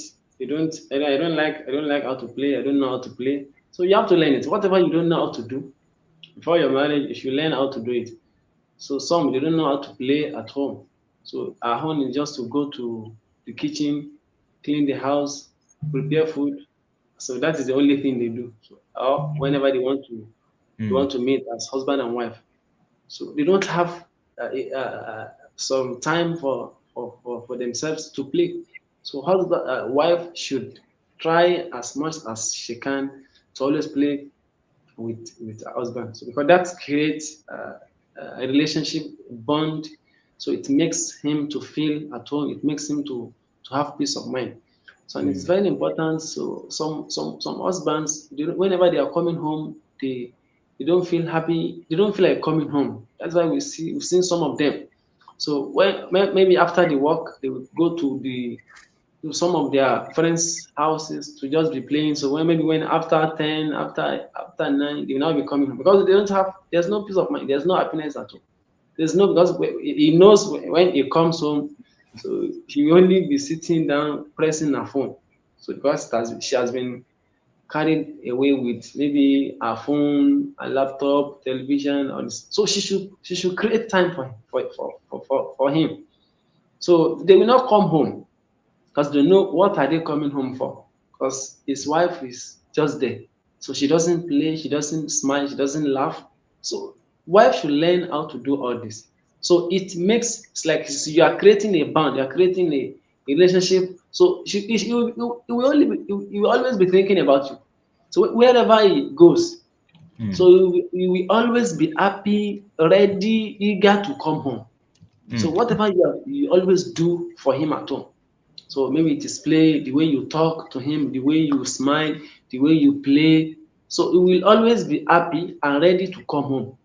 like how to play, I don't know how to play. So you have to learn it. Whatever you don't know how to do before your marriage, you should learn how to do it. So some they don't know how to play at home. So our home is just to go to the kitchen, clean the house, prepare food. So that is the only thing they do. So, or whenever they want to meet as husband and wife. So they don't have some time for themselves to play. So wife should try as much as she can to always play with her husband. So because that creates a relationship bond. So it makes him to feel at home. It makes him to have peace of mind. So and it's very important. So some husbands, whenever they are coming home, they don't feel happy. They don't feel like coming home. That's why we've seen some of them. So when maybe after the work, they would go to some of their friends' houses to just be playing. So when after 10, after 9, they will now be coming home because there's no peace of mind. There's no happiness at all. Because he knows when he comes home, so he will only be sitting down pressing her phone. So because she has been carried away with maybe a phone, a laptop, television, so she should create time for him. So they will not come home because they know what are they coming home for. Because his wife is just there. So she doesn't play, she doesn't smile, she doesn't laugh. So wife should learn how to do all this. So it's like you are creating a bond, you are creating a relationship. So he will he will always be thinking about you. So wherever he goes, so you will always be happy, ready, eager to come home. So whatever you always do for him at home. So maybe it is play, the way you talk to him, the way you smile, the way you play. So he will always be happy and ready to come home.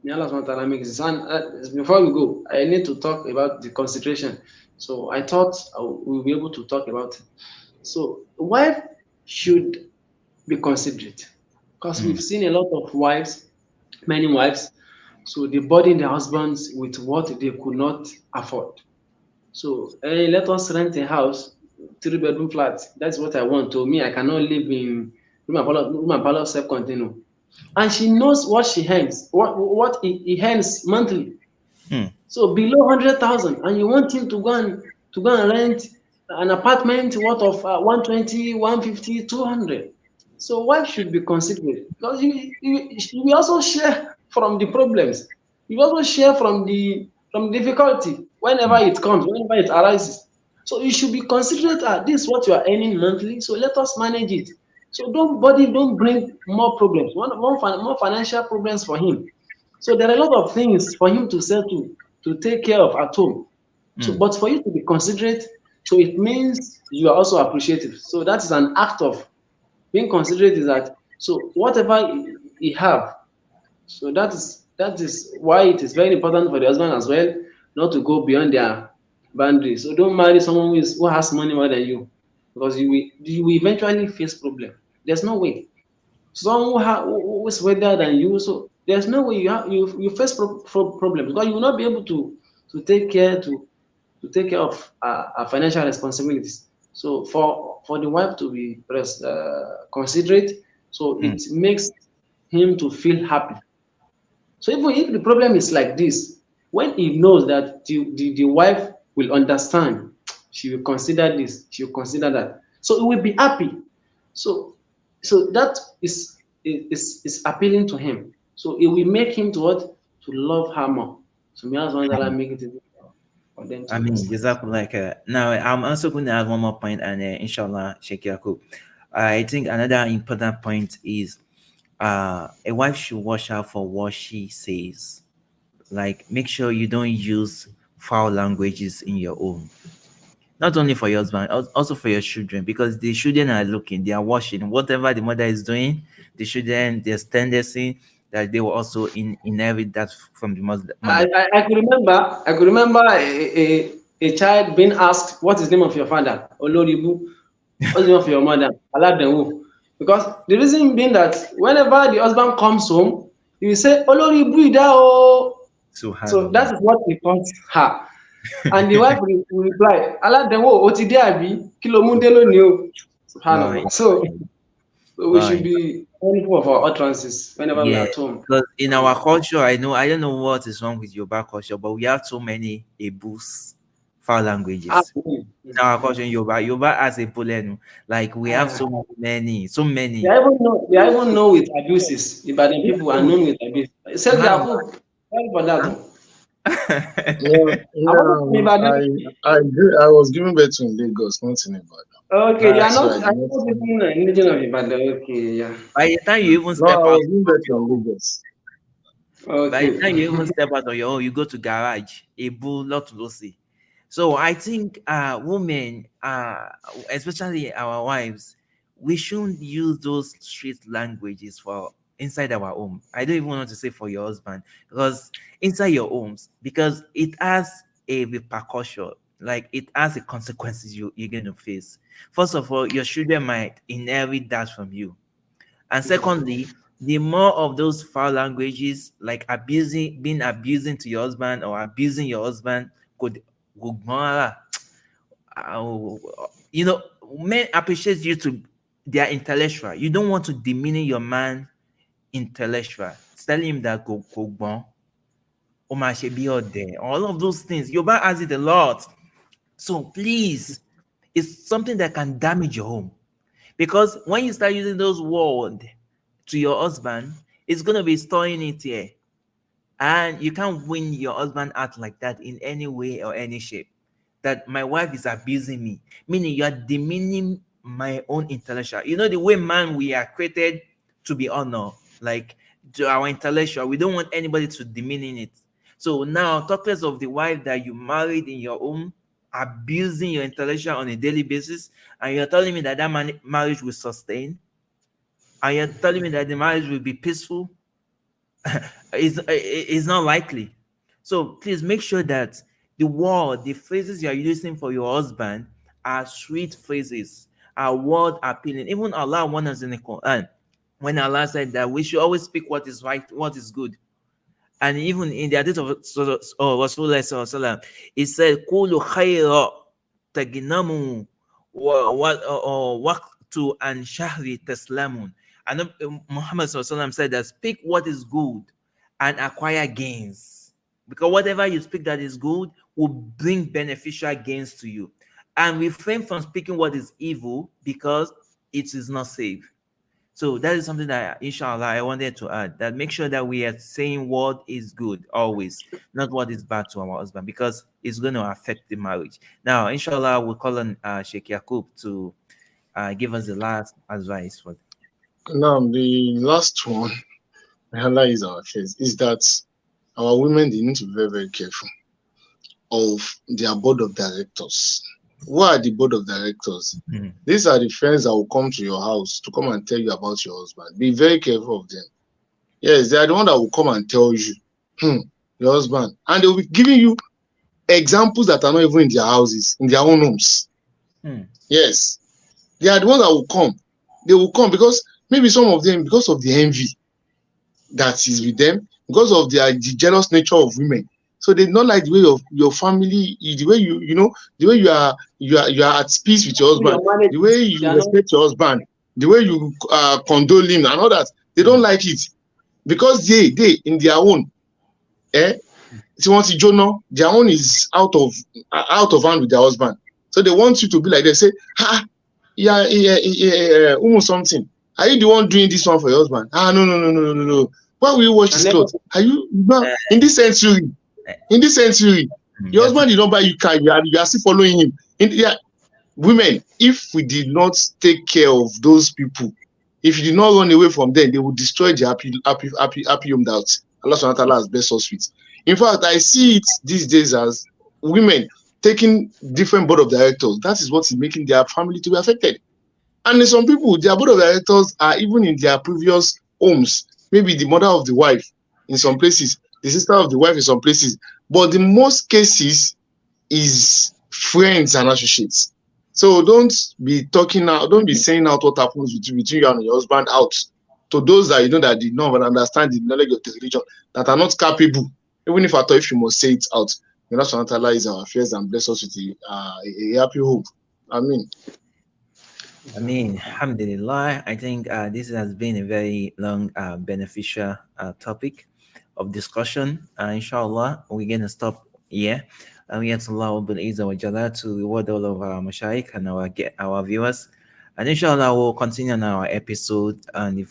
May Allah subhanahu wa ta'ala make this. And before we go, I need to talk about the consideration. So I thought we'll be able to talk about it. So wife should be considerate, because we've seen a lot of wives, many wives, so they burden their husbands with what they could not afford. So let us rent a house, 3-bedroom flat. That's what I want. To me, I cannot live in room and parlor self-contained. And she knows what she earns, what he earns monthly. So below 100,000, and you want him to go and rent an apartment worth of 120, 150, 200. So wife should be considerate, because we also share from the problems. We also share from the difficulty whenever it comes, whenever it arises. So you should be considerate. This is what you are earning monthly, so let us manage it. So don't bring more problems, more financial problems for him. So there are a lot of things for him to settle, to take care of at home. So, but for you to be considerate, so it means you are also appreciative. So that is an act of being considerate, is that so whatever he have, so that is why it is very important for the husband as well not to go beyond their boundaries. So don't marry someone who has money more than you, because you will eventually face problem. There's no way. Someone who is wealthier than you, so there's no way you face problems, because you will not be able to take care of financial responsibilities. So for the wife to be considerate, so it makes him to feel happy. So even if the problem is like this, when he knows that the wife will understand, she will consider this, she will consider that. So he will be happy. So that is appealing to him. So it will make him to love her more. So may Allah make it for them to Jazakallah. Now I'm also going to add one more point, and inshallah, Sheikh Yaqub. I think another important point is a wife should watch out for what she says. Like, make sure you don't use foul languages in your home. Not only for your husband, also for your children, because the children are looking, they are watching whatever the mother is doing. The children, there's tendency that they will also inherit that from the mother. I could remember a child being asked, "What is the name of your father?" Oloribu. What's the name of your mother? Aladenwu. Because the reason being that whenever the husband comes home, he will say, "Oloribu Ida." So that is what he calls her. And the wife will reply, Aladenwo, Otide Abi, Kilomunde Loni o. Subhanallah. So we should be mindful of our utterances whenever we are at home. Because in our culture, I don't know what is wrong with Yoruba culture, but we have so many abuse, foul languages. In our culture, Yoruba has a pollen. Like we have so many. They even know with abuses. Ibadan people are known with abuse. Say sorry for that. I was given birth in Lagos, not in Ibadan. Okay, you are not even an indigenous of Ibadan. Okay, yeah. By the time you even step out, I was given birth in Lagos. Okay. By the time you even step out on your own, you go to garage, a bull, lot to see. So I think women, especially our wives, we shouldn't use those street languages for inside our home. I don't even want to say for your husband, because inside your homes, because it has a repercussion, like it has the consequences you're going to face. First of all, your children might inherit that from you. And secondly, the more of those foul languages, like being abusing to your husband or abusing your husband, men appreciate you to their intellectual. You don't want to demean your man intellectual. Telling him that go all of those things. Yoruba has it a lot. So please, it's something that can damage your home. Because when you start using those words to your husband, it's going to be storing it here. And you can't win your husband out like that in any way or any shape. That my wife is abusing me, meaning you are demeaning my own intellectual. You know, the way man, we are created to be honored, like to our intellectual. We don't want anybody to demean it. So now, talk less of the wife that you married in your home, abusing your intellectual on a daily basis, and you're telling me that marriage will sustain, and you're telling me that the marriage will be peaceful. It's not likely. So please make sure that the phrases you are using for your husband are sweet phrases, are word appealing. Even Allah warned us in the Quran when Allah said that we should always speak what is right, what is good. And even in the hadith of Rasulullah, he said, "Kulu khayra taginamu waqtu an shahri taslamun." And Muhammad said that speak what is good and acquire gains. Because whatever you speak that is good will bring beneficial gains to you. And refrain from speaking what is evil because it is not safe. So that is something that, inshallah, I wanted to add. That make sure that we are saying what is good always, not what is bad to our husband, because it's going to affect the marriage. Now, inshallah, we'll call on Sheikh Yaqub to give us the last advice for. Now, the last one, Allah is our case, is that our women, they need to be very, very careful of their board of directors. Who are the board of directors? These are the friends that will come to your house to come and tell you about your husband. Be very careful of them. Yes, they are the one that will come and tell you, your husband. And they will be giving you examples that are not even in their houses, in their own homes. Yes. They are the ones that will come. They will come because maybe some of them, because of the envy that is with them, because of the jealous nature of women. So they don't like the way of your family, the way the way you are at peace with your husband, the way you respect your husband, the way you condole him and all that. They don't like it because they in their own, their own is out of hand with their husband. So they want you to be like they say, something. Are you the one doing this one for your husband? No. Why will you wash his clothes? Are you in this century? In this century, your husband did not buy you car. You are still following him. Women, if we did not take care of those people, if you did not run away from them, they will destroy the happy home that Allah Subhanahu wa Ta'ala has blessed us with. In fact, I see it these days as women taking different board of directors. That is what is making their family to be affected. And some people, their board of directors are even in their previous homes. Maybe the mother of the wife in some places, the sister of the wife in some places. But in most cases is friends and associates. So don't be talking out, don't be saying out what happens between you and your husband out to those that that did not understand the knowledge of the religion, that are not capable. Even if you must say it out. May Allah Subhanahu wa Ta'ala is our affairs and bless us with a happy hope. Amen. Alhamdulillah. I think this has been a very long, beneficial topic of discussion. Inshallah, we're going to stop here. And we ask Allah to reward all of our mashaykh and our viewers. And inshallah, we'll continue on our episode and the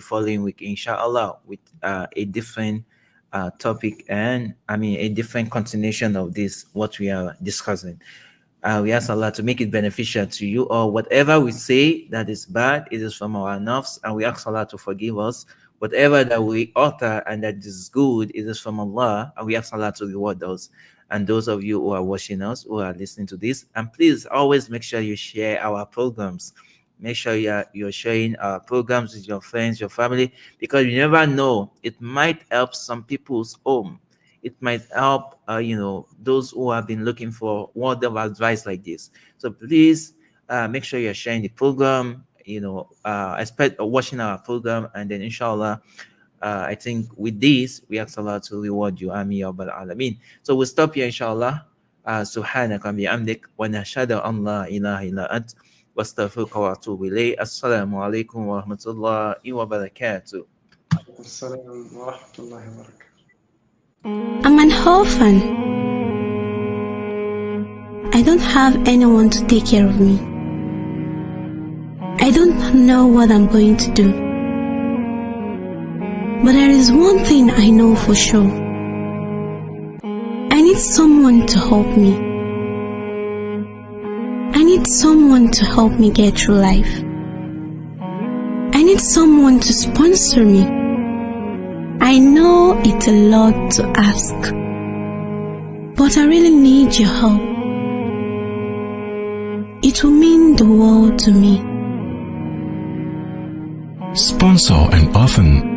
following week, inshallah, with a different topic and a different continuation of this, what we are discussing. We ask Allah to make it beneficial to you, or whatever we say that is bad, it is from our nafs, and we ask Allah to forgive us. Whatever that we utter and that is good, it is from Allah, and we ask Allah to reward us. And those of you who are watching us, who are listening to this, and please always make sure you share our programs. Make sure you're sharing our programs with your friends, your family, because you never know, it might help some people's home. It might help, those who have been looking for word of advice like this. So please make sure you're sharing the program, expect watching our program, and then inshallah, I think with this, we ask Allah to reward you. Ameen ya Rabbal Alameen. So we'll stop here, inshallah. Subhanaka bihamdik wa nashhadu an la ilaha illa ant wa astaghfiruka wa atubu ilayk. Assalamu alaikum wa rahmatullahi wa barakatuh. Assalamu wa rahmatullahi wa barakatuh. I'm an orphan. I don't have anyone to take care of me. I don't know what I'm going to do. But there is one thing I know for sure. I need someone to help me. I need someone to help me get through life. I need someone to sponsor me. I know it's a lot to ask, but I really need your help. It will mean the world to me. Sponsor an orphan.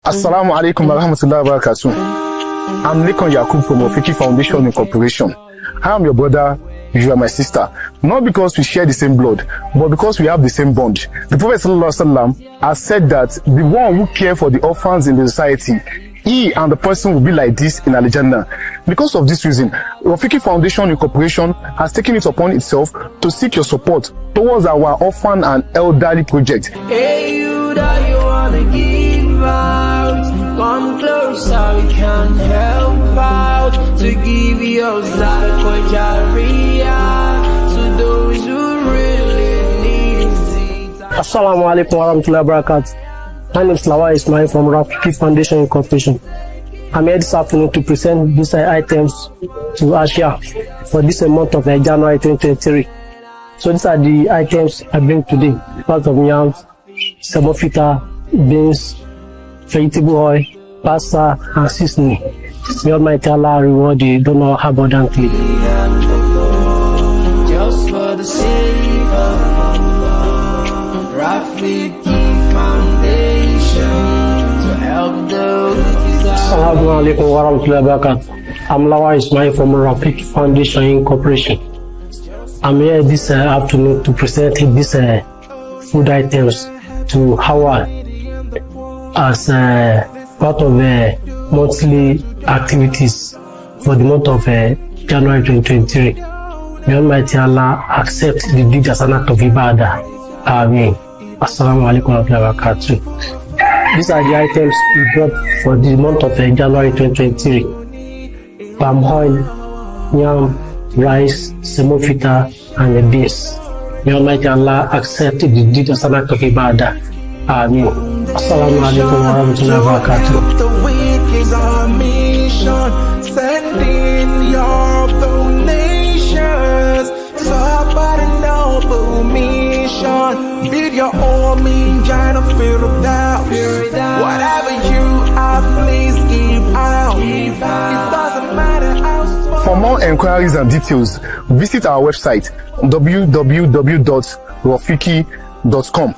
Assalamu alaikum wa rahmatullahi wa barakatuh. I'm Nikon Yakub from Rafiki Foundation Incorporation. I am your brother, you are my sister. Not because we share the same blood, but because we have the same bond. The Prophet ﷺ has said that the one who cares for the orphans in the society, he and the person will be like this in Al-Jannah. Because of this reason, Rafiki Foundation Incorporation has taken it upon itself to seek your support towards our orphan and elderly project. Hey, you that you wanna give out, come closer, we can help out to give your Zalko Jariya to those who really need it. Assalamu alaikum wa rahmatullahi wa barakatuh. My name is Lawal Ismail from Rafiki Foundation Incorporation. I'm here this afternoon to present these items to Asia for this month of January 2023. So these are the items I bring today. Part of yams, semovita, beans, vegetable oil, pasta, and seasoning. May Almighty Allah reward the donor abundantly. Just for the sake of Allah, Rafiki Foundation to help those. Assalamu alaikum wa rahmatullahi wa barakatuh. I'm Lawal Ismail from Rafiki Foundation Incorporation. I'm here this afternoon to present these food items to Howard as part of monthly activities for the month of January 2023. May Almighty Allah accept the deed as an act of ibadah. Ameen. Assalamu alaikum wa rahmatullahi wa barakatuh. These are the items we brought for the month of January 2023. Palm oil, yam, rice, semovita, and the beans. May Almighty Allah accept the deed as an act of ibadah. Ameen. Assalamu alaikum wa rahmatullahi wa barakatuh. The week is our mission. Send in your donations. Support a noble mission. Build your own means, trying to fill up doubt. Whatever you have, please give out. It doesn't matter how small. For more enquiries and details, visit our website www.rafiki.com.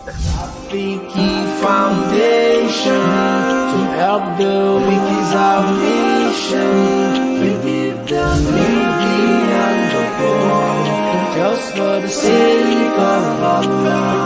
Rafiki Foundation to help the weak is our mission. We give the needy and the poor just for the sake of Allah.